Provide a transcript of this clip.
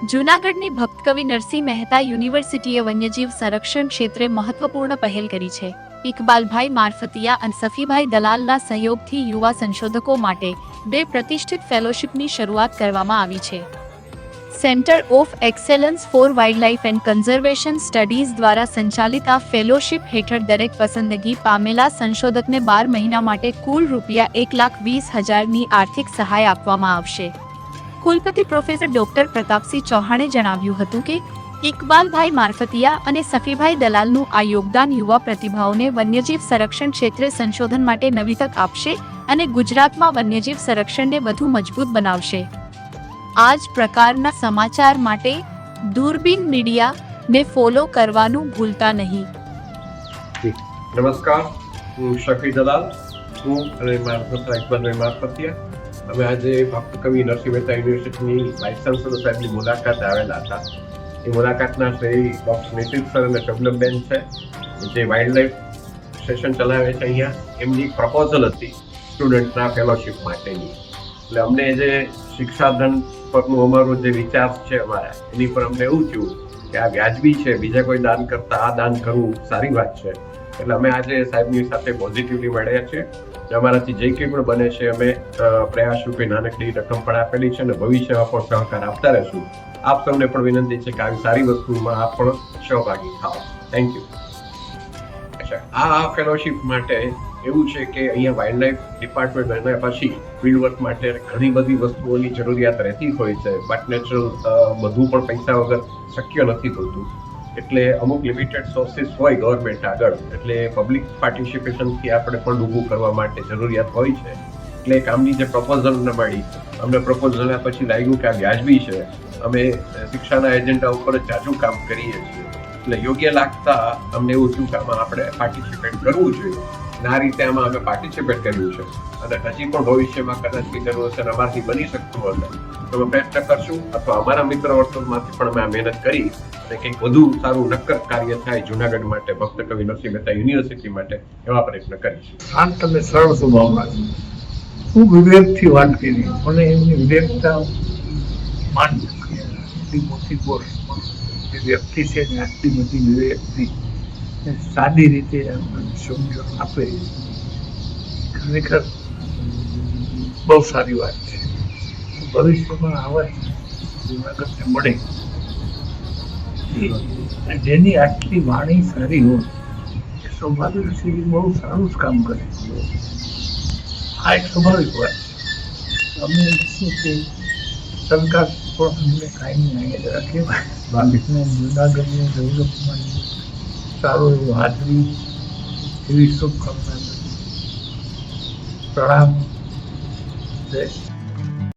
જૂનાગઢની ભક્તકવિ નરસિંહ મહેતા યુનિવર્સિટીએ વન્યજીવ સંરક્ષણ ક્ષેત્રે મહત્વપૂર્ણ પહેલ કરી છે. ઇકબાલભાઈ મારફતિયા અને સફીભાઈ દલાલના સહયોગથી યુવા સંશોધકો માટે 2 પ્રતિષ્ઠિત ફેલોશિપની શરૂઆત કરવામાં આવી છે. Centre of excellence for wildlife and conservation studies દ્વારા સંચાલિત આ ફેલોશિપ હેઠળ દરેક પસંદગી પામેલા સંશોધકને 12 મહિના માટે કુલ ₹1,20,000ની આર્થિક સહાય આપવામાં આવશે. કુલપતિ પ્રોફેસર ડોક્ટર પ્રતાપસિંહ ચૌહાણે જણાવ્યું હતું કે ઇકબાલભાઈ મારફતિયા અને સફીભાઈ દલાલનું આ યોગદાન યુવા પ્રતિભાઓને વન્યજીવ સંરક્ષણ ક્ષેત્રે સંશોધન માટે નવી તક આપશે અને ગુજરાતમાં વન્યજીવ સંરક્ષણને વધુ મજબૂત બનાવશે. આ જ પ્રકારના સમાચાર માટે દૂરબીન મીડિયાને ફોલો કરવાનું ભૂલતા નહીં. નમસ્કાર, હું શફી દલાલ છું અને મારા પુત્ર ઇકબાલભાઈ મારફતિયા. અમે આજે ભક્તકવિ નરસિંહ મહેતા યુનિવર્સિટીની વાઇસ ચાન્સલર સાહેબની મુલાકાત આવેલા હતા. એ મુલાકાતના શ્રી ડૉક્ટર નીતિશ સર અને શબનમબેન છે, જે વાઇલ્ડલાઇફ સેશન ચલાવે છે અહીંયા. એમની પ્રપોઝલ હતી સ્ટુડન્ટના ફેલોશિપ માટેની. એટલે અમને જે શિક્ષાધન પરનું અમારો જે વિચાર છે અમારા, એની પર અમને એવું થયું કે આ વ્યાજબી છે, બીજા કોઈ દાન કરતા આ દાન કરવું સારી વાત છે. એટલે અમે આજે સાહેબની સાથે પોઝિટિવલી મળ્યા છીએ. અમારાથી જે કંઈ પણ બને છે અમે પ્રયાસ રૂપે નાનકડી રકમ પણ આપેલી છે અને ભવિષ્યમાં પણ સહકાર આપતા રહેશું. આપ સૌને પણ વિનંતી છે કે આવી સારી વસ્તુમાં આપ પણ સહભાગી થાઓ. Thank you. આ ફેલોશિપ માટે એવું છે કે અહીંયા વાઇલ્ડલાઇફ ડિપાર્ટમેન્ટ બન્યા પછી ફિલ્ડ વર્ક માટે ઘણી બધી વસ્તુઓની જરૂરિયાત રહેતી હોય છે, બટ નેચરલ બધું પણ પૈસા વગર શક્ય નથી થતું. એટલે અમુક લિમિટેડ સોર્સિસ હોય ગવર્મેન્ટ આગળ, એટલે પબ્લિક પાર્ટિસિપેશનથી આપણે પણ ઊભું કરવા માટે જરૂરિયાત હોય છે. એટલે કામની જે પ્રપોઝલ મળી, અમને પ્રપોઝલ પછી લાગ્યું કે આ વ્યાજબી છે. અમે શિક્ષાના એજન્ડા ઉપર જ જાજુ કામ કરીએ છીએ, એટલે યોગ્ય લાગતા અમને એવું થયું કે આમાં આપણે પાર્ટિસિપેટ કરવું જોઈએ. અને આ રીતે આમાં અમે પાર્ટિસિપેટ કર્યું છે અને હજી પણ ભવિષ્યમાં કદાચ બીજાનું હશે અમારાથી બની શકતું હશે તો અમે પ્રયત્ન કરશું, અથવા અમારા મિત્ર વર્તુળમાંથી પણ અમે આ મહેનત કરી અને કંઈક વધુ સારું નક્કર કાર્ય થાય જૂનાગઢ માટે, ભક્તકવિ નરસિંહ મહેતા યુનિવર્સિટી માટે, એવા પ્રયત્ન કરીશું. આમ તમે સરળ સ્વભાવના છો, ખૂબ વિવેકથી વાત કરી. મને એમની વિવેકતા માન એટલી મોટી કોર્સ જે વ્યક્તિ છે ને આટલી બધી વિવેકથી સાદી રીતે સમજણ આપે, ખરેખર બહુ સારી વાત છે. ભવિષ્યમાં આવા જૂનાગઢને મળે, જેની આટલી વાણી સારી હોય, એ સ્વાભાવિક છે, એ બહુ સારું જ કામ કરે. આ એક સ્વાભાવિક વાત છે. અમે ઈચ્છીએ કે સરકાર પણ અમને કાયમી અહીંયા રાખે, બાકીને જૂનાગઢની ડેવલપમાં સારું એવું હાજરી એવી શુભકામના. પ્રણામ. જય